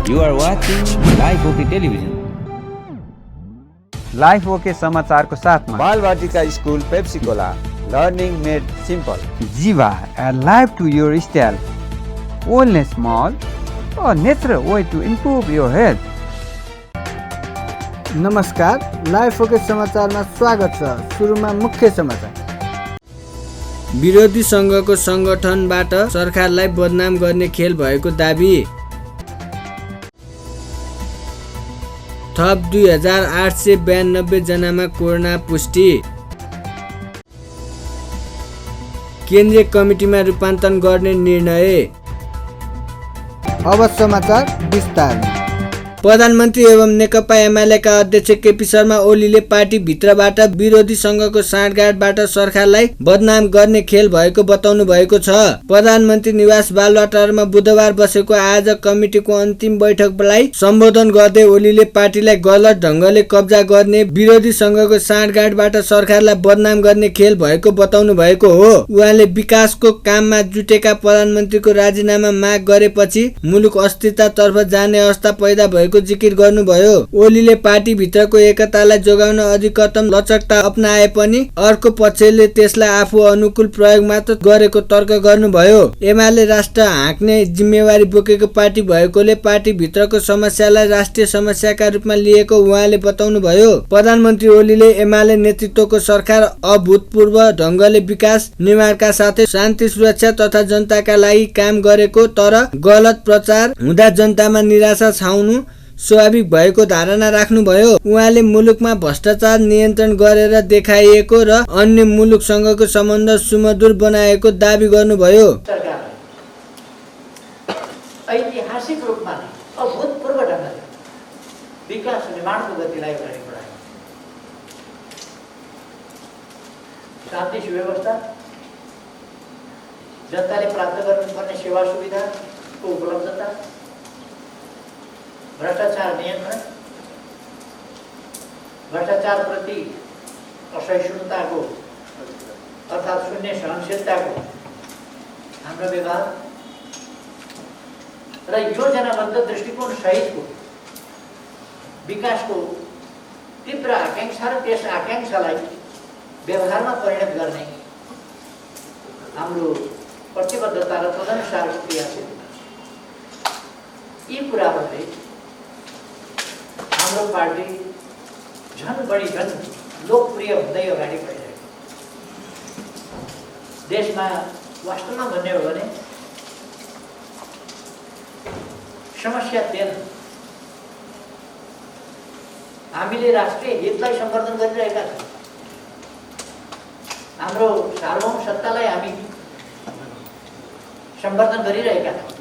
You are watching Live OK Television. Life OK समाचारको साथमा Balvatika school Pepsicola learning made simple Jiva life to your style wellness mall a natural way to improve your health. नमस्कार, Life OK समाचारमा स्वागत छ। सुरुमा मुख्य समाचार। विरोधी सङ्घको सङ्गठनबाट सरकारलाई बदनाम गर्ने खेल भएको दाबी। थप 2892 जनामा कोरोना पुष्टि। केन्द्रीय कमिटीमा रूपान्तरण गर्ने निर्णय। अब समाचार विस्तारमा। प्रधानमन्त्री एवं नेकपा एमालेका अध्यक्ष केपी शर्मा ओलीले पार्टी भित्रबाट विरोधी सङ्घको साँठगाँठबाट सरकारलाई बदनाम गर्ने खेल भएको बताउनु भएको छ। प्रधानमन्त्री निवास बालवाटारमा बुधबार बसेको आज कमिटीको अन्तिम बैठकलाई सम्बोधन गर्दै ओलीले पार्टीलाई गलत ढङ्गले कब्जा गर्ने विरोधी सङ्घको साँठगाँठबाट सरकारलाई बदनाम गर्ने खेल भएको बताउनु भएको हो। उहाँले विकासको काममा जुटेका प्रधानमन्त्रीको राजीनामा माग गरेपछि मुलुक अस्थिरतातर्फ जाने अवस्था पैदा भएको जिकिर गर्नुभयो। ओलीले पार्टी भित्रको एकतालाई जोगाउन अधिकतम लचकता अपनाए पनि अर्को पक्षले त्यसलाई आफू अनुकूल प्रयोग मात्र गरेको तर्क गर्नुभयो। एमाले राष्ट्र हाँक्ने जिम्मेवारी बोकेको पार्टी भएकोले पार्टी भित्रको समस्यालाई राष्ट्रिय समस्याका रूपमा लिएको उहाँले बताउनुभयो। प्रधानमन्त्री ओलीले एमाले नेतृत्वको सरकार अभूतपूर्व ढङ्गले विकास निर्माणका साथै शान्ति सुरक्षा तथा जनताका लागि काम गरेको तर गलत प्रचार हुँदा जनतामा निराशा छाउनु स्वाभाविक भएको धारणा राख्नुभयो। उहाँले मुलुकमा भ्रष्टाचार नियन्त्रण गरेर देखाइएको र अन्य मुलुकसँगको सम्बन्ध सुमधुर बनाएको दाबी गर्नुभयो। ऐतिहासिक रूपमा अभूतपूर्व ढङ्गले विकास निर्माणको गतिलाई अगाडि बढायो। शान्ति सुव्यवस्था, जनताले प्राप्त गर्नुपर्ने सेवा सुविधाको उपलब्धता, भ्रष्टाचार नियन्त्रण, भ्रष्टाचारप्रति असहिष्णुताको अर्थात् शून्य सहनशीलताको हाम्रो व्यवहार र योजनाबद्ध दृष्टिकोण सहितको विकासको तीव्र आकांक्षा र त्यस आकांक्षालाई व्यवहारमा परिणत गर्ने हाम्रो प्रतिबद्धता र तदनुसारको क्रियाशीलता, यी कुराहरूले हाम्रो पार्टी झन् बढी झन् लोकप्रिय हुँदै अगाडि बढिरहेको। देशमा वास्तवमा भन्ने हो भने समस्या थिएन। हामीले राष्ट्रिय हितलाई सम्वर्धन गरिरहेका छौँ। हाम्रो सार्वभौम सत्तालाई हामी सम्वर्धन गरिरहेका छौँ।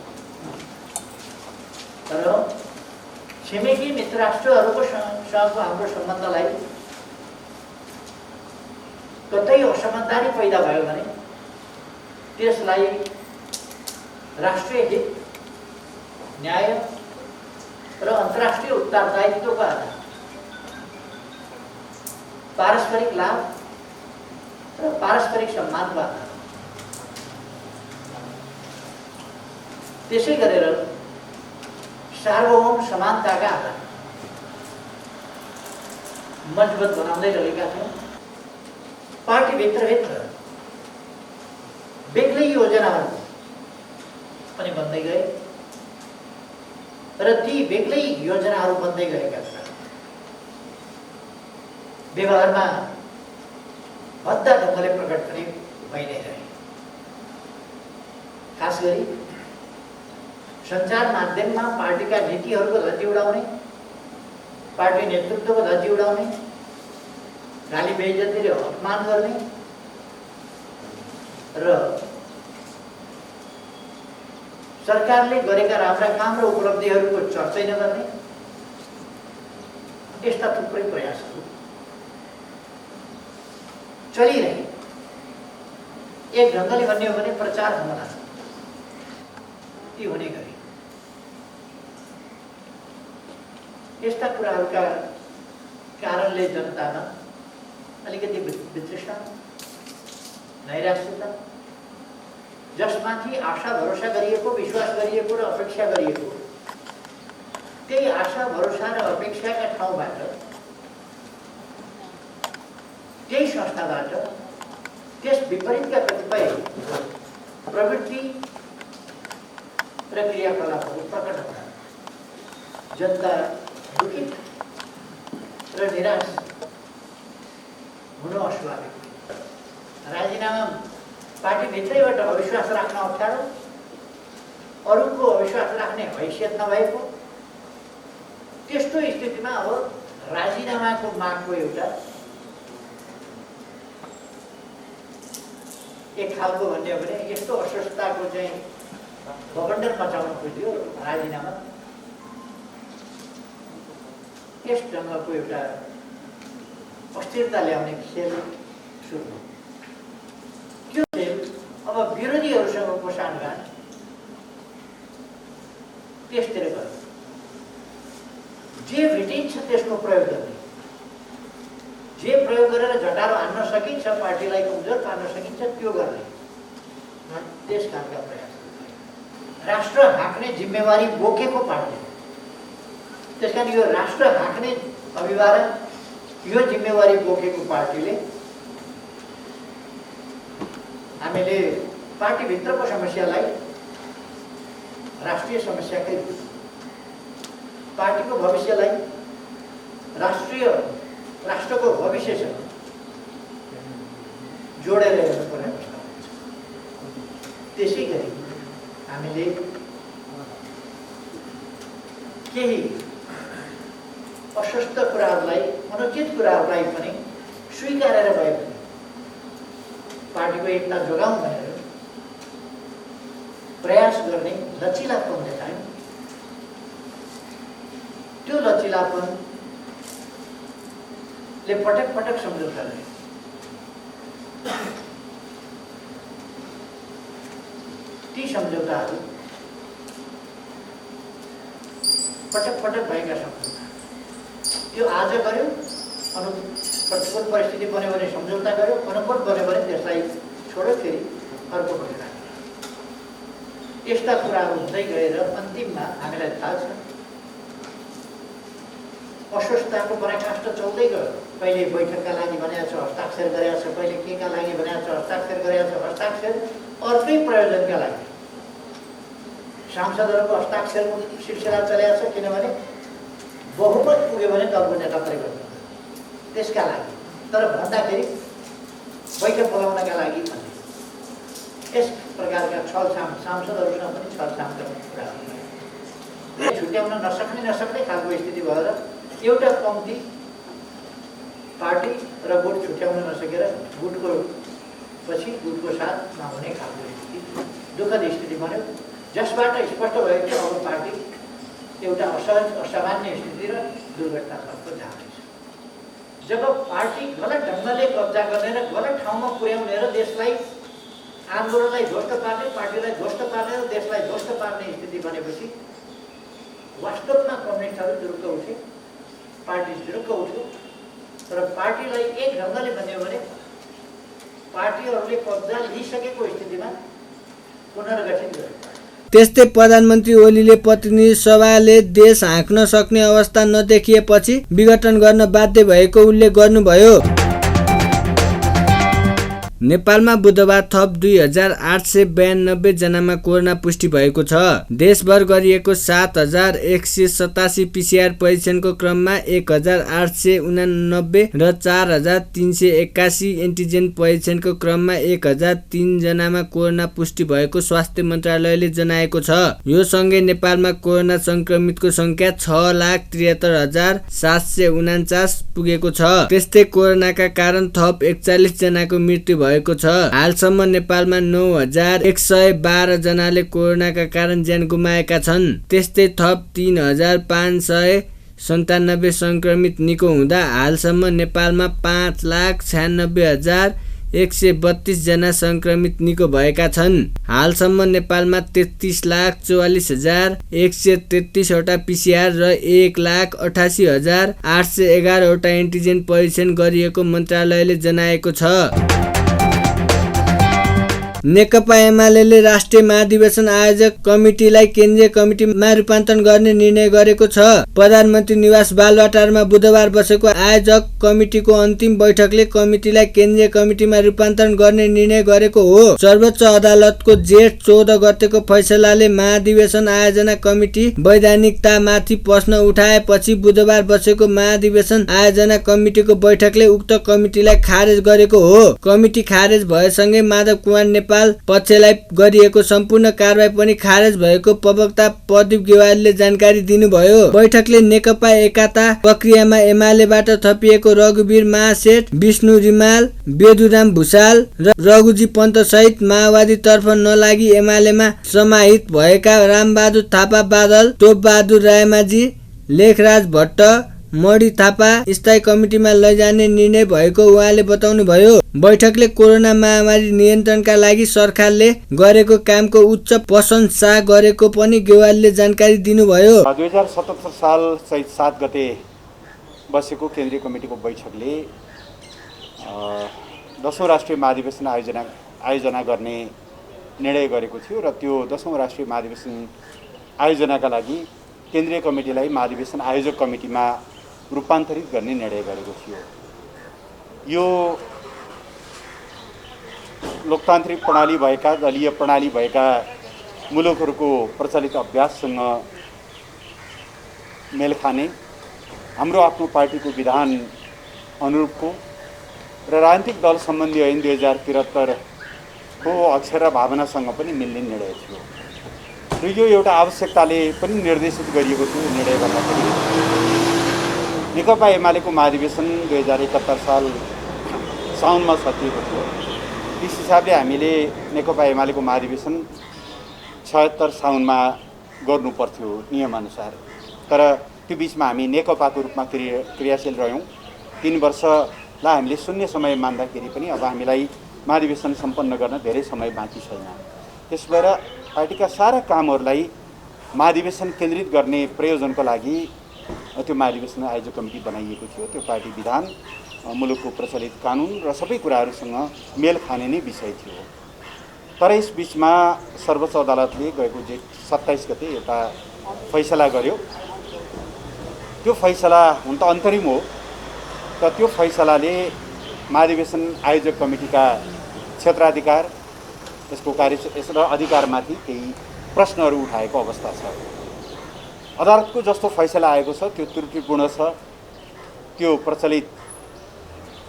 तर छिमेकी मित्र राष्ट्रहरूको सँगको हाम्रो सम्बन्धलाई कतै असमझदारी पैदा भयो भने त्यसलाई राष्ट्रिय हित, न्याय र अन्तर्राष्ट्रिय उत्तरदायित्वको आधार, पारस्परिक लाभ र पारस्परिक सम्मानको आधार, त्यसै गरेर सार्वभौम समानताका आधार मजबुत बनाउँदै रहेका छौँ। पार्टीभित्र बेग्लै योजनाहरू पनि बन्दै गए र ती बेग्लै योजनाहरू बन्दै गएका छन्। व्यवहारमा भद्दा ढङ्गले प्रकट पनि भइ नै रहे। खास गरी सञ्चार माध्यममा पार्टीका नीतिहरूको धज्जी उडाउने, पार्टी नेतृत्वको धज्जी उडाउने, गाली बेइज्जतीले अपमान गर्ने र सरकारले गरेका राम्रा काम र उपलब्धिहरूको चर्चै नगर्ने, यस्ता थुप्रै प्रयासहरू चलिरहे। एक ढङ्गले भन्ने हो भने प्रचार हमला ती हुने गरे। यस्ता कुराहरूका कारणले जनतामा अलिकति वितृष्णा, नैराश्यता, जसमाथि आशा भरोसा गरिएको, विश्वास गरिएको र अपेक्षा गरिएको त्यही आशा भरोसा र अपेक्षाका ठाउँबाट त्यही संस्थाबाट त्यस विपरीतका कतिपय प्रवृत्ति र क्रियाकलापहरू प्रकट हुँदा जनता दुखित र निराश हुनु अस्वाभाविक। राजीनामा पार्टीभित्रैबाट अविश्वास राख्न अप्ठ्यारो, अरूको अविश्वास राख्ने हैसियत नभएको त्यस्तो स्थितिमा अब राजीनामाको मागको एउटा एक खालको भन्ने हो भने यस्तो अस्वस्थताको चाहिँ बबन्डर मचाउन खोज्यो राजीनामा। यस ढङ्गको एउटा अस्थिरता ल्याउने खेल सुरु भयो। त्यो खेल अब विरोधीहरूसँगको साँठगाँठ त्यसतिर गयो। जे भेटिन्छ त्यसको प्रयोग गर्ने, जे प्रयोग गरेर झटारो हान्न सकिन्छ, पार्टीलाई कमजोर पार्न सकिन्छ त्यो गर्ने त्यस खालका प्रयास। राष्ट्र हाँक्ने जिम्मेवारी बोकेको पार्टी, त्यस कारण यो राष्ट्र हाँक्ने अभिभावक यो जिम्मेवारी बोकेको पार्टीले हामीले पार्टीभित्रको समस्यालाई राष्ट्रिय समस्याकै, पार्टीको भविष्यलाई राष्ट्रको भविष्यसँग जोडेर हेर्नुपर्ने अवस्था हुन्छ। त्यसै गरी हामीले केही अस्वस्थ कुराहरूलाई, अनुचित कुराहरूलाई पनि स्वीकारेर भए पनि पार्टीको एकता जोगाउँ भनेर प्रयास गर्ने लचिलापन देखायौँ। त्यो लचिलापनले पटक पटक सम्झौता गरे। ती सम्झौताहरू पटक पटक भएका सम्झौता त्यो आज गर्यो, प्रतिकूल परिस्थिति बन्यो भने सम्झौता गर्यो, अनुकूल बन्यो भने त्यसलाई छोड्यो, फेरि अर्को बनेर यस्ता कुराहरू हुँदै गएर अन्तिममा हामीलाई थाहा छ अस्वस्थताको पराकाष्ठ चल्दै गयो। कहिले बैठकका लागि भनेको छ हस्ताक्षर गरेको छ, कहिले केका लागि भनेको छ हस्ताक्षर गरेको छ। हस्ताक्षर अर्कै प्रयोजनका लागि सांसदहरूको हस्ताक्षरको सिलसिला चलेको छ, किनभने बहुमत पुग्यो भने दलको नेता परिवर्तन त्यसका लागि, तर भन्दाखेरि बैठक बोलाउनका लागि भन्ने यस प्रकारका छलछाम सांसदहरूसँग पनि छलछाम गर्ने कुराहरू छुट्याउन नसक्ने खालको स्थिति भएर एउटा पङ्क्ति पार्टी र गुट छुट्याउन नसकेर गुटको पछि गुटको साथ नहुने खालको स्थिति, दुःखद स्थिति बन्यो, जसबाट स्पष्ट भयो कि अब पार्टी एउटा असहज असामान्य स्थिति र दुर्घटनातर्फ जाँदैछ। जब पार्टी गलत ढङ्गले कब्जा गर्ने र गलत ठाउँमा पुर्याउने र देशलाई, आन्दोलनलाई ध्वस्त पार्ने, पार्टीलाई ध्वस्त पार्ने र देशलाई ध्वस्त पार्ने स्थिति बनेपछि वास्तवमा कम्युनिस्टहरू जुरुक्क उठे, पार्टी जुरुक्क उठ्यो र पार्टीलाई एक ढङ्गले भन्यो भने पार्टीहरूले कब्जा लिइसकेको स्थितिमा पुनर्गठित गर्यो। त्यस्तै प्रधानमन्त्री ओलीले प्रतिनिधि सभाले देश हाँक्न सक्ने अवस्था नदेखिएपछि विघटन गर्न बाध्य भएको उल्लेख गर्नुभयो। नेपालमा बुधबार थप 2892 जनामा कोरोना पुष्टि भएको छ। देशभर गरिएको 7187 पीसीआर परीक्षणको क्रममा 1889 र 4381 एन्टिजेन परीक्षणको क्रममा 1003 जनामा कोरोना पुष्टि भएको स्वास्थ्य मन्त्रालयले जनाएको छ। यो सँगै नेपालमा कोरोना संक्रमितको संख्या 6,73,749 पुगेको छ। त्यस्तै कोरोनाका कारण थप 41 जनाको मृत्यु भएको छ। हालसम्म नेपालमा 9112 जनाले कोरोनाका कारण ज्यान गुमाएका छन्। त्यस्तै थप 3597 संक्रमित निको हुँदा हालसम्म नेपालमा 5,96,132 जना संक्रमित निको भएका छन्। हालसम्म नेपालमा 33,44,133 वटा पीसीआर र 1,88,811 वटा एन्टिजेन परीक्षण गरिएको मन्त्रालयले जनाएको छ। नेकपा एमाले राष्ट्रिय महाधिवेशन आयोजक कमिटीलाई केन्द्रीय कमिटीमा रूपान्तरण गर्ने निर्णय गरेको छ। प्रधानमन्त्री निवास बालुवाटारमा बुधबार बसेको आयोजक कमिटीको अन्तिम बैठकले कमिटीलाई केन्द्रीय कमिटीमा रूपान्तरण गर्ने निर्णय गरेको हो। सर्वोच्च अदालतको जेठ 14 गतेको फैसलाले महाधिवेशन आयोजना कमिटी वैधानिकतामाथि प्रश्न उठाएपछि बुधबार बसेको महाधिवेशन आयोजना कमिटीको बैठकले उक्त कमिटीलाई खारेज गरेको हो। कमिटी खारेज भएसँगै माधव कुमार नेपाल पक्षलाई गरिएको सम्पूर्ण कारबाही पनि खारेज भएको प्रवक्ता प्रदीप गेवालीले जानकारी दिनुभयो। बैठकले नेकपा एकता प्रक्रियामा एमालेबाट थपिएको रघुवीर महासेठ, विष्णु रिमाल, बेदुराम भुषाल र रघुजी पन्त सहित माओवादीतर्फ नलागी एमालेमा समाहित भएका रामबहादुर थापा बादल, तोपबहादुर रायमाझी, लेखराज भट्ट, मणि थापा स्थायी कमिटीमा लैजाने निर्णय भएको उहाँले बताउनुभयो। बैठकले कोरोना महामारी नियन्त्रणका लागि सरकारले गरेको कामको उच्च प्रशंसा गरेको पनि गेवालीले जानकारी दिनुभयो। 2077 साल चैत 7 गते बसेको केन्द्रीय कमिटीको बैठकले 10औं राष्ट्रिय महाधिवेशन आयोजना गर्ने निर्णय गरेको थियो र त्यो 10औं राष्ट्रिय महाधिवेशन आयोजनाका लागि केन्द्रीय कमिटीलाई महाधिवेशन आयोजक कमिटीमा रूपान्तरित गर्ने निर्णय गरेको थियो। यो लोकतान्त्रिक प्रणाली भएका, दलीय प्रणाली भएका मुलुकहरूको प्रचलित अभ्याससँग मेल खाने, हाम्रो आफ्नो पार्टीको विधान अनुरूपको र राजनीतिक दल सम्बन्धी ऐन 2073 को अक्षर र भावनासँग पनि मिल्ने निर्णय थियो र यो एउटा आवश्यकताले पनि निर्देशित गरिएको थियो। निर्णय गर्दाखेरि नेकपा एमालेको महाधिवेशन 2071 साल साउनमा सकिएको थियो। त्यस हिसाबले हामीले नेकपा एमालेको महाधिवेशन 76 साउनमा गर्नुपर्थ्यो नियमअनुसार। तर त्यो बिचमा हामी नेकपाको रूपमा क्रियाशील रह्यौँ। 3 वर्षलाई हामीले शून्य समय मान्दाखेरि पनि अब हामीलाई महाधिवेशन सम्पन्न गर्न धेरै समय बाँकी छैन। त्यसो भएर पार्टीका सारा कामहरूलाई महाधिवेशन केन्द्रित गर्ने प्रयोजनको लागि त्यो महाधिवेशन आयोजक कमिटी बनाइएको थियो। त्यो पार्टी विधान, मुलुकको प्रचलित कानुन र सबै कुराहरूसँग मेल खाने नै विषय थियो। तर यस बिचमा सर्वोच्च अदालतले गएको जेठ 27 गते एउटा फैसला गर्यो। त्यो फैसला हुन त अन्तरिम हो, तर त्यो फैसलाले महाधिवेशन आयोजक कमिटीका क्षेत्राधिकार, यसको कार्य अधिकारमाथि केही प्रश्नहरू उठाएको अवस्था छ। अदालतको जस्तो फैसला आएको छ त्यो त्रुटिपूर्ण छ। त्यो प्रचलित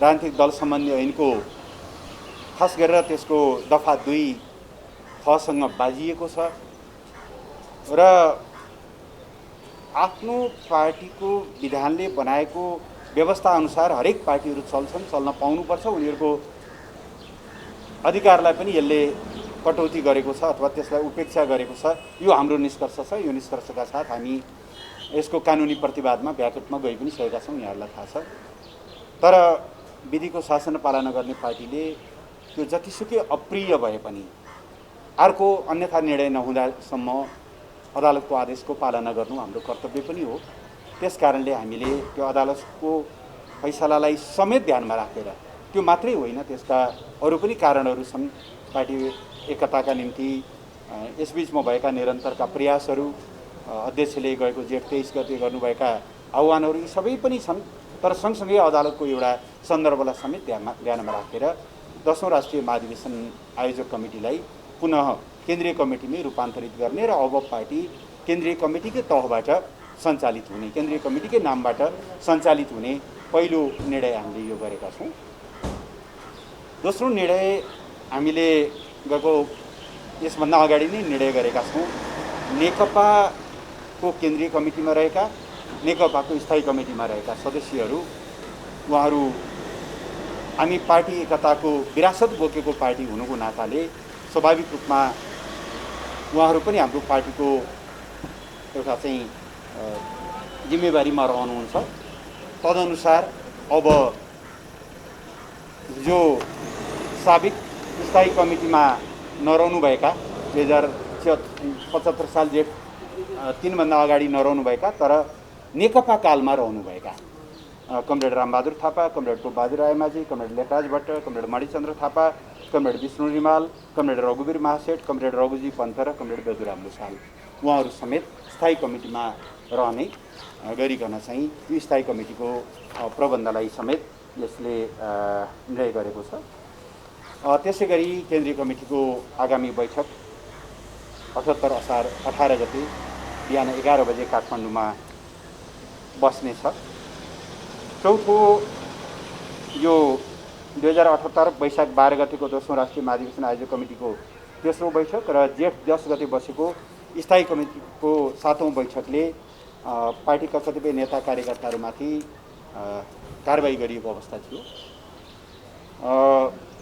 राजनीतिक दल सम्बन्धी ऐनको खास गरेर त्यसको दफा 2 खसँग बाजिएको छ र आफ्नो पार्टीको विधानले बनाएको व्यवस्था अनुसार हरेक पार्टीहरू चल्न पाउनुपर्छ। उनीहरूको अधिकारलाई पनि यसले कटौती गरेको छ अथवा त्यसलाई उपेक्षा गरेको छ। यो हाम्रो निष्कर्ष छ। यो निष्कर्षका साथ हामी यसको कानुनी प्रतिवादमा ब्याकेटमा गइ पनि सकेका छौँ, यहाँहरूलाई थाहा छ। तर विधिको शासन पालना गर्ने पार्टीले त्यो जतिसुकै अप्रिय भए पनि अर्को अन्यथा निर्णय नहुँदासम्म अदालतको आदेशको पालना गर्नु हाम्रो कर्तव्य पनि हो। त्यसकारणले हामीले त्यो अदालतको फैसलालाई समेत ध्यानमा राखेर, त्यो मात्रै होइन त्यसका अरू पनि कारणहरू छन्, पार्टी एकताका निम्ति यसबीचमा भएका निरन्तरका प्रयासहरू, अध्यक्षले गएको जेठ 23 गते गर्नुभएका आह्वानहरू, यी सबै पनि छन्। तर सँगसँगै अदालतको एउटा सन्दर्भलाई समेत ध्यानमा राखेर 10औं राष्ट्रिय महाधिवेशन आयोजक कमिटीलाई पुनः केन्द्रीय कमिटीमै रूपान्तरित गर्ने र अब पार्टी केन्द्रीय कमिटीकै तहबाट सञ्चालित हुने, केन्द्रीय कमिटीकै नामबाट सञ्चालित हुने पहिलो निर्णय हामीले यो गरेका छौँ। दोस्रो निर्णय हामीले गएको यसभन्दा अगाडि नै निर्णय गरेका छौँ। नेकपाको केन्द्रीय कमिटीमा रहेका, नेकपाको स्थायी कमिटीमा रहेका सदस्यहरू, उहाँहरू हामी पार्टी एकताको विरासत बोकेको पार्टी हुनुको नाताले स्वाभाविक रूपमा उहाँहरू पनि हाम्रो पार्टीको एउटा चाहिँ जिम्मेवारीमा रहनुहुन्छ। तदनुसार अब जो साबिक स्थायी कमिटीमा नरहनुभएका 2075 साल जेठ 3 भन्दा अगाडि नरहनुभएका तर नेकपा कालमा रहनुभएका comrade Rambahadur Thapa, comrade Topbahadur Rayamajhi, comrade Lekhraj Bhatt, comrade Manichandra Thapa, comrade Vishnu Rimal, comrade रघुवीर महासेठ, कमरेड रघुजी पन्त र कमरेड बेजुराम लुसाल उहाँहरू समेत स्थायी कमिटीमा रहने गरिकन चाहिँ यो स्थायी कमिटीको प्रबन्धलाई समेत यसले निर्णय गरेको छ। त्यसै गरी केन्द्रीय कमिटीको आगामी बैठक 78 असार 18 गते बिहान 11 बजे काठमाडौँमा बस्नेछ। चौथो यो 2078 वैशाख 12 गतेको दोस्रो राष्ट्रिय महाधिवेशन आयोजक कमिटीको तेस्रो बैठक र जेठ 10 गते बसेको स्थायी कमिटीको 7औं बैठकले पार्टीका कतिपय नेता कार्यकर्ताहरूमाथि कारबाही गरिएको अवस्था थियो।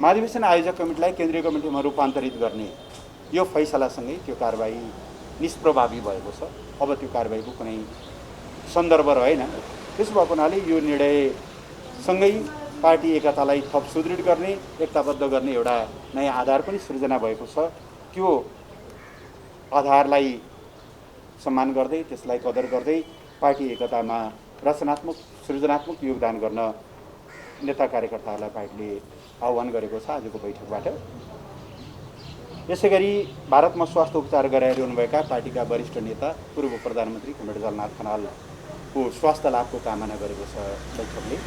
महाधिवेशन आयोजक कमिटीलाई केन्द्रीय कमिटीमा रूपान्तरित गर्ने यो फैसलासँगै त्यो कारबाही निष्प्रभावी भएको छ। अब त्यो कारबाहीको कुनै सन्दर्भ रहेन। त्यसो भएको हुनाले यो निर्णयसँगै पार्टी एकतालाई थप सुदृढ गर्ने, एकताबद्ध गर्ने एउटा नयाँ आधार पनि सृजना भएको छ। त्यो आधारलाई सम्मान गर्दै, त्यसलाई कदर गर्दै पार्टी एकतामा रचनात्मक सृजनात्मक योगदान गर्न नेता कार्यकर्ताहरूलाई पार्टीले आह्वान गरेको छ आजको बैठकबाट। यसै गरी भारतमा स्वास्थ्य उपचार गराइरहनुभएका पार्टीका वरिष्ठ नेता पूर्व प्रधानमन्त्री कमरेड जलनाथ खनालको स्वास्थ्य लाभको कामना गरेको छ बैठकले।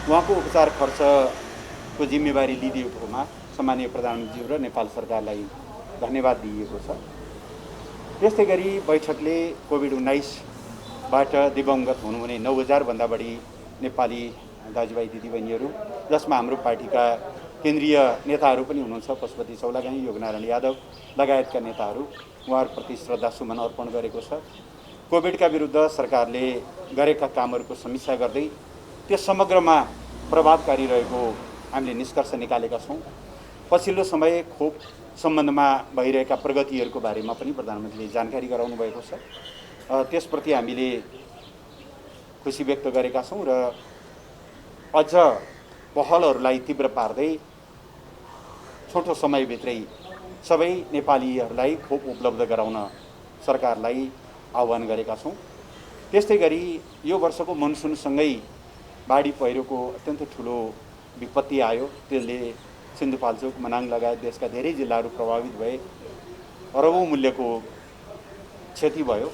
उहाँको उपचार खर्चको जिम्मेवारी लिइदिएकोमा सम्माननीय प्रधानमन्त्री र नेपाल सरकारलाई धन्यवाद दिइएको छ। त्यस्तै गरी बैठकले कोभिड-19बाट दिवंगत हुनुहुने 9000 भन्दा बढी नेपाली दाजुभाइ दिदीबहिनीहरू, जसमा हाम्रो पार्टीका केन्द्रीय नेताहरू पनि हुनुहुन्छ, पशुपति चौलागाई, योगनारायण यादव लगायतका नेताहरू, उहाँहरूप्रति श्रद्धासुमन अर्पण गरेको छ। कोभिडका विरुद्ध सरकारले गरेका कामहरूको समीक्षा गर्दै त्यो समग्रमा प्रभावकारी रहेको हामीले निष्कर्ष निकालेका छौँ। पछिल्लो समय खोप सम्बन्धमा भइरहेका प्रगतिहरूको बारेमा पनि प्रधानमन्त्रीले जानकारी गराउनु भएको छ। त्यसप्रति हामीले खुसी व्यक्त गरेका छौँ र अझ पहलहरूलाई तीव्र पार्दै छोटो समयभित्रै सबै नेपालीहरूलाई खोप उपलब्ध गराउन सरकारलाई आह्वान गरेका छौँ। त्यस्तै गरी यो वर्षको मनसुनसँगै बाढी पहिरोको अत्यन्त ठुलो विपत्ति आयो। त्यसले सिन्धुपाल्चोक, मनाङ लगायत देशका धेरै जिल्लाहरू प्रभावित भए, अरबौँ मूल्यको क्षति भयो।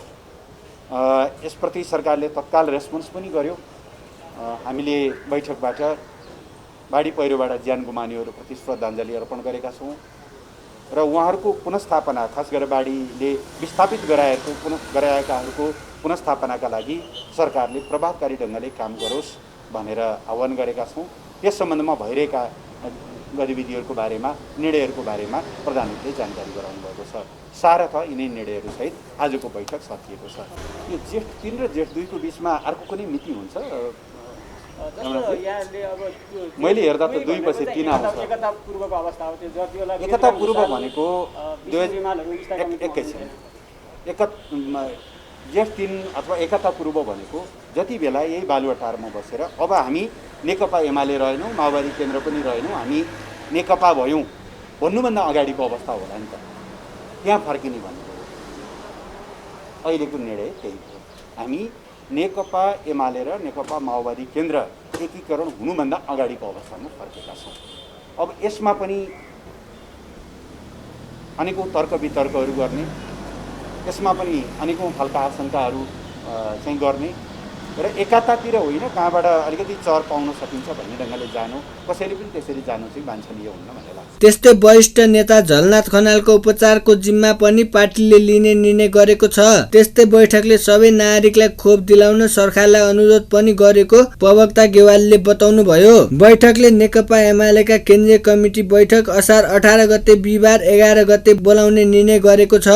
यसप्रति सरकारले तत्काल रेस्पोन्स पनि गर्यो। हामीले बैठकबाट बाढी पहिरोबाट ज्यान गुमाउनेहरूप्रति श्रद्धाञ्जली अर्पण गरेका छौँ र उहाँहरूको पुनर्स्थापना, खास गरेर बाढीले विस्थापित गराएकाहरूको पुनर्स्थापनाका लागि सरकारले प्रभावकारी ढङ्गले काम गरोस् भनेर आह्वान गरेका छौँ। यस सम्बन्धमा भइरहेका गतिविधिहरूको बारेमा, निर्णयहरूको बारेमा प्रधानमन्त्रीले जानकारी गराउनु भएको छ। सारथ यिनै निर्णयहरूसहित आजको बैठक सकिएको छ। यो जेठ 3 र जेठ 2 को बिचमा अर्को कुनै मिति हुन्छ? मैले हेर्दा त 2 पछि 3 आउँछ। एकता पूर्व भनेको एकैछिन जेठ 3 अथवा एकता पूर्व भनेको जति बेला यही बालुवाटारमा बसेर अब हामी नेकपा एमाले रहेनौँ, माओवादी केन्द्र पनि रहेनौँ, हामी नेकपा भयौँ भन्नुभन्दा अगाडिको अवस्था होला नि त। त्यहाँ फर्किने भनेको अहिलेको निर्णय त्यही हो। हामी नेकपा एमाले र नेकपा माओवादी केन्द्र एकीकरण हुनुभन्दा अगाडिको अवस्थामा फर्केका छौँ। अब यसमा पनि अनेकौँ तर्क वितर्कहरू गर्ने, यसमा पनि अनेकौँ खालका आशंकाहरू चाहिँ गर्ने र एकतातिर होइन, कहाँबाट अलिकति चर पाउन सकिन्छ भन्ने ढङ्गले जानु, कसैले पनि त्यसरी जानु चाहिँ वाञ्छनीय हुन्न भन्ने लाग्छ। त्यस्तै वरिष्ठ नेता झलनाथ खनालको उपचारको जिम्मा पनि पार्टीले लिने निर्णय गरेको छ। त्यस्तै बैठकले सबै नागरिकलाई खोप दिलाउन सरकारलाई अनुरोध पनि गरेको प्रवक्ता गेवालीले बताउनु भयो। बैठकले नेकपा एमालेका केन्द्रीय कमिटी बैठक असार 18 गते बिहिबार 11 गते बोलाउने निर्णय गरेको छ।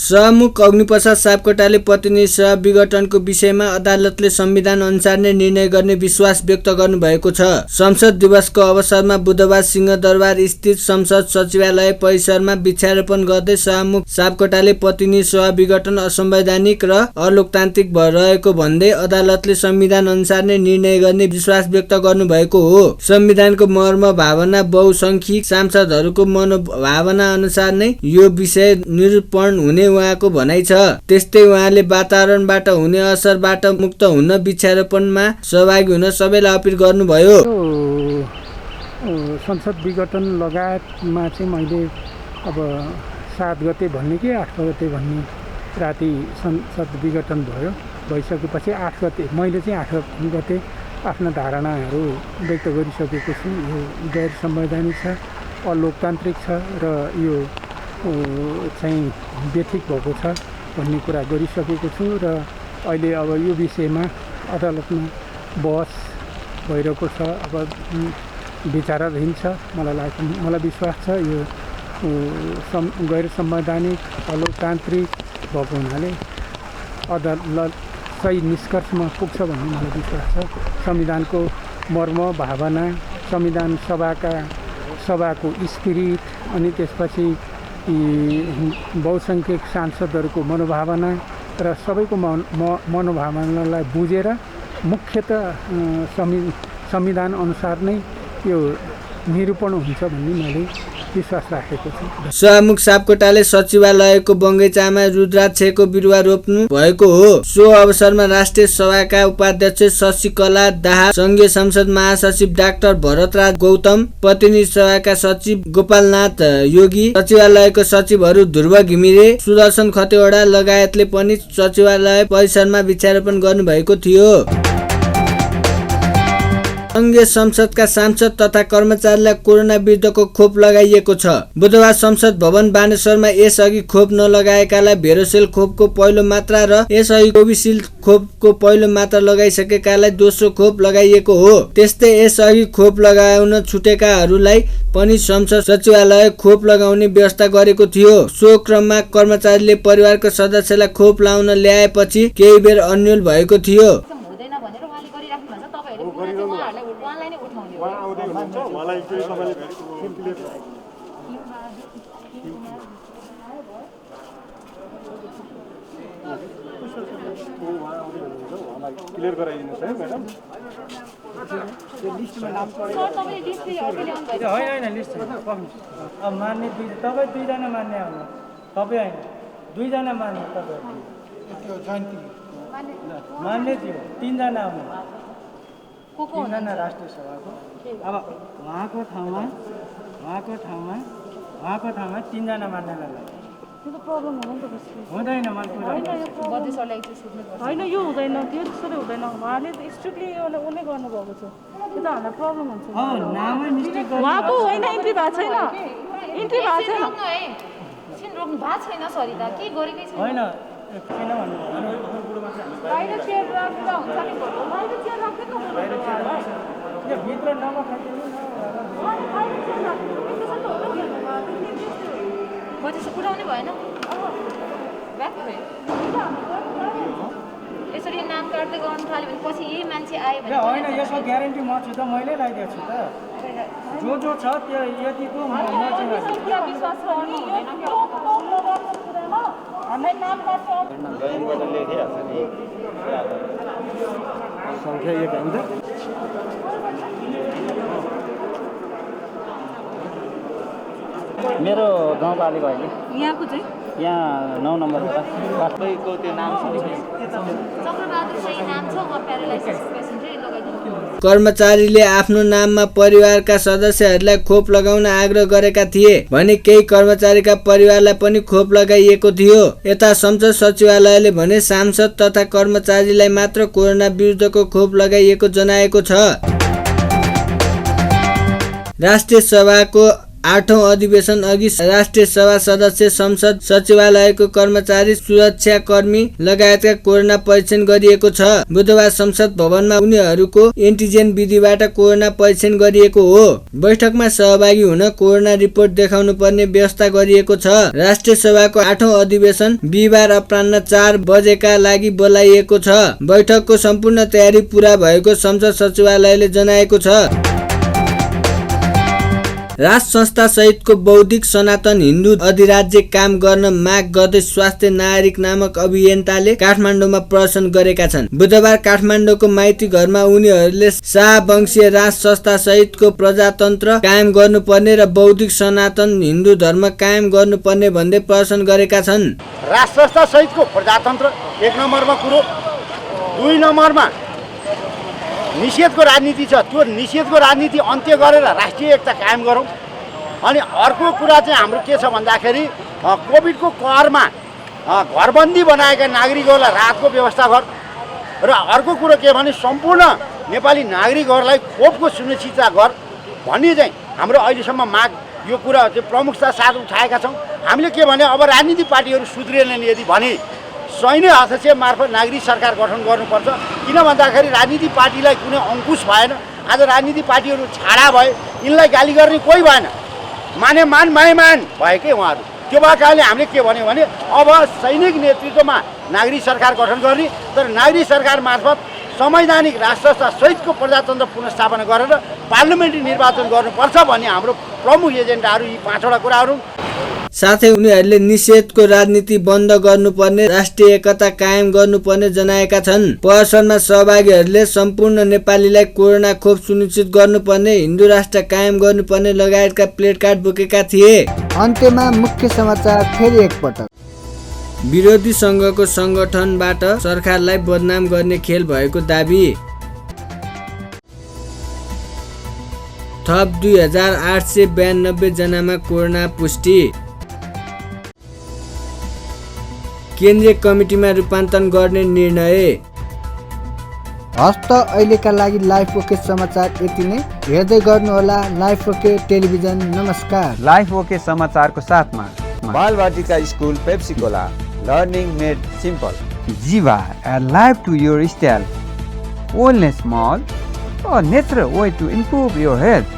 सहमुख अग्निप्रसाद सापकोटाले प्रतिनिधि सभा विघटनको विषयमा अदालतले संविधान अनुसार नै निर्णय गर्ने विश्वास व्यक्त गर्नुभएको छ। संसद दिवसको अवसरमा बुधबार सिंहदरबार स्थित संसद सचिवालय परिसरमा वृक्षारोपण गर्दै सहमुख सापकोटाले प्रतिनिधि सभा विघटन असंवैधानिक र अलोकतान्त्रिक रहेको भन्दै अदालतले संविधान अनुसार नै निर्णय गर्ने विश्वास व्यक्त गर्नुभएको हो। संविधानको मर्म भावना बहुसंख्यक सांसदहरूको मनोभावना अनुसार नै यो विषय निरूपण हुने उहाँको भनाइ छ। त्यस्तै उहाँले वातावरणबाट हुने असरबाट मुक्त हुन वृक्षारोपणमा सहभागी हुन सबैलाई अपिल गर्नुभयो। संसद विघटन लगायतमा चाहिँ मैले अब 7 गते भन्ने कि 8 गते भन्ने राति संसद विघटन भइसकेपछि 8 गते मैले चाहिँ 8 गते आफ्ना धारणाहरू व्यक्त गरिसकेको छु। यो गैर संवैधानिक छ, अलोकतान्त्रिक छ र यो चाहिँ बेठिक भएको छ भन्ने कुरा गरिसकेको छु र अहिले अब यो विषयमा अदालतमा बहस भइरहेको छ। अब विचाराधीन छ। मलाई विश्वास छ यो गैर संवैधानिक अलोकतान्त्रिक भएको हुनाले अदालत सही निष्कर्षमा पुग्छ भन्ने मलाई विश्वास छ। संविधानको मर्म भावना, संविधान सभाको स्पिरिट अनि त्यसपछि बहुसङ्ख्यक सांसदहरूको मनोभावना र सबैको मनोभावनालाई बुझेर मुख्यतः संविधान अनुसार नै यो निरूपण हुन्छ भन्ने मैले विश्वास राखेको छु। सभामुख सापकोटाले सचिवालयको बगैँचामा रुद्राक्षको बिरुवा रोप्नु भएको हो। सो अवसरमा राष्ट्रिय सभाका उपाध्यक्ष शशिकला दाहाल, संघीय संसद महासचिव डाक्टर भरतराज गौतम, प्रतिनिधि सभाका सचिव गोपालनाथ योगी, सचिवालयको सचिवहरू ध्रुव घिमिरे, सुदर्शन खतिवडा लगायतले पनि सचिवालय परिसरमा वृक्षारोपण गर्नुभएको थियो। संघीय संसदका सांसद तथा कर्मचारीलाई कोरोना विरुद्धको खोप लगाइएको छ। बुधबार संसद भवन बानेश्वरमा यसअघि खोप नलगाएकालाई भेरोसेल खोपको पहिलो मात्रा र यसअघि कोभिसिल्ड खोपको पहिलो मात्रा लगाइसकेकालाई दोस्रो खोप लगाइएको हो। त्यस्तै यसअघि खोप लगाउन छुटेकाहरूलाई पनि संसद सचिवालय खोप लगाउने व्यवस्था गरेको थियो। सो क्रममा कर्मचारीले परिवारको सदस्यलाई खोप लाउन ल्याएपछि केही बेर अन्यल भएको थियो। क्लियर गराइदिनुहोस् है म्याडम। होइन लिस्ट अब मान्ने तपाईँ 2 जना मान्ने आउनु, तपाईँ होइन 2 जना मान्ने, तपाईँ मान्ने थियो 3 जना आउनु, 3 जना राष्ट्रिय सभाको। अब उहाँको ठाउँमा 3 जना मान्नेलाई त्यो त प्रब्लम हो नि त। हुँदैन मलाई होइन यो हुँदैन, त्यो त्यसरी हुँदैन। उहाँले स्ट्रिक्टली उसले गर्नुभएको छ, त्यो त हामीलाई प्रब्लम हुन्छ। उहाँको होइन इन्ट्री भएको छैन, इन्ट्री भएको छैन, रोक्नु भएको छैन। सरी त के गरेकै छैन। होइन किन भन्नु बाहिर चेयर राख्दा हुन्छ नि, बाहिर चेयर राख्दैन भित्र नमखाइदिनु न। म त्यसो उठाउने भएन। यसरी नाम काट्दै गर्नु थाल्यो भने पछि यही मान्छे आयो भने होइन, यसको ग्यारेन्टी म छु त, मैले लगाइदिएको छु त। जो छ त्यो यतिको विश्वास छ नि हामीलाई नाम काट्छ संख्या 1 होइन। मेरो गाउँपालिका होइन, यहाँको चाहिँ यहाँ 9 नम्बर तपाईँको त्यो नाम चक्रबहादुर सही नाम छ। म प्यारालाइसिस पेसेन्टै लगाइदिनु। कर्मचारीले आफ्नो नाममा परिवारका सदस्यहरूलाई खोप लगाउन आग्रह गरेका थिए भने केही कर्मचारीका परिवारलाई पनि खोप लगाइएको थियो। यता संसद सचिवालयले भने सांसद तथा कर्मचारीलाई मात्र कोरोना विरुद्धको खोप लगाइएको जनाएको छ। राष्ट्रिय सभाको 8औं अधिवेशन अघि राष्ट्रिय सभा सदस्य, संसद सचिवालयको कर्मचारी, सुरक्षाकर्मी लगायतका कोरोना परीक्षण गरिएको छ। बुधबार संसद भवनमा उनीहरूको एन्टिजेन विधिबाट कोरोना परीक्षण गरिएको हो। बैठकमा सहभागी हुन कोरोना रिपोर्ट देखाउनु पर्ने व्यवस्था गरिएको छ। राष्ट्रिय सभाको 8औं अधिवेशन बिहिबार अपराह्न 4 बजेका लागि बोलाइएको छ। बैठकको सम्पूर्ण तयारी पूरा भएको संसद सचिवालयले जनाएको छ। राष्ट्र संस्था सहितको बौद्धिक सनातन हिन्दू अधिराज्य काम गर्न माग गर्दै स्वास्थ्य नागरिक नामक अभियन्ताले काठमाडौँमा प्रदर्शन गरेका छन्। बुधबार काठमाडौँको माइती घरमा उनीहरूले शाहवंशीय राज संस्था सहितको प्रजातन्त्र कायम गर्नुपर्ने र बौद्धिक सनातन हिन्दू धर्म कायम गर्नुपर्ने भन्दै प्रदर्शन गरेका छन्। राज संस्था सहितको प्रजातन्त्र 1 नम्बरमा कुरो, 2 नम्बरमा निषेधको राजनीति छ, त्यो निषेधको राजनीति अन्त्य गरेर राष्ट्रिय एकता कायम गरौँ। अनि अर्को कुरा चाहिँ हाम्रो के छ भन्दाखेरि कोभिडको कहरमा घरबन्दी बनाएका नागरिकहरूलाई राहतको व्यवस्था गर र अर्को कुरो के भने सम्पूर्ण नेपाली नागरिकहरूलाई खोपको सुनिश्चितता गर भन्ने चाहिँ हाम्रो अहिलेसम्म माग, यो कुरा चाहिँ प्रमुखता साथ उठाएका छौँ। हामीले के भने अब राजनीतिक पार्टीहरू सुध्रिएनन् यदि भने सैन्य हस्तक्षेप मार्फत नागरिक सरकार गठन गर्नुपर्छ। किन भन्दाखेरि राजनीतिक पार्टीलाई कुनै अङ्कुश भएन। आज राजनीतिक पार्टीहरू छाडा भए, यिनलाई गाली गर्ने कोही भएन, माने मान माए मान भए के उहाँहरू। त्यो भएको कारणले हामीले के भन्यो भने अब सैनिक नेतृत्वमा नागरिक सरकार गठन गर्ने, तर नागरिक सरकार मार्फत संवैधानिक राष्ट्रसत्ता सहितको प्रजातन्त्र पुनर्स्थापना गरेर पार्लियामेन्ट्री निर्वाचन गर्नुपर्छ भन्ने हाम्रो प्रमुख एजेन्डाहरू यी 5वटा कुराहरू। साथै उनीहरूले निषेधको राजनीति बन्द गर्नुपर्ने, राष्ट्रिय एकता कायम गर्नुपर्ने जनाएका छन्। प्रहसनमा सहभागीहरूले सम्पूर्ण नेपालीलाई कोरोना खोप सुनिश्चित गर्नुपर्ने, हिन्दू राष्ट्र कायम गर्नुपर्ने लगायतका प्लेटकार्ड बोकेका थिए। अन्त्यमा मुख्य समाचार फेरि एकपटक। विरोधी संघको संगठनबाट सरकारलाई बदनाम गर्ने खेल भएको दाबी। थप 2892 जनामा कोरोना पुष्टि। केन्द्रीय कमिटीमा रूपान्तरण गर्ने निर्णय। हस्त अहिलेका लागि लाइफ ओके समाचार यति नै। हेर्दै गर्नुहोला लाइफ ओके टेलिभिजन। नमस्कार। लाइफ ओके समाचारको साथमा Balbatika school Pepsicola, learning made simple. Jiva, a life to your style. Wellness Mall, a natural way to improve your health.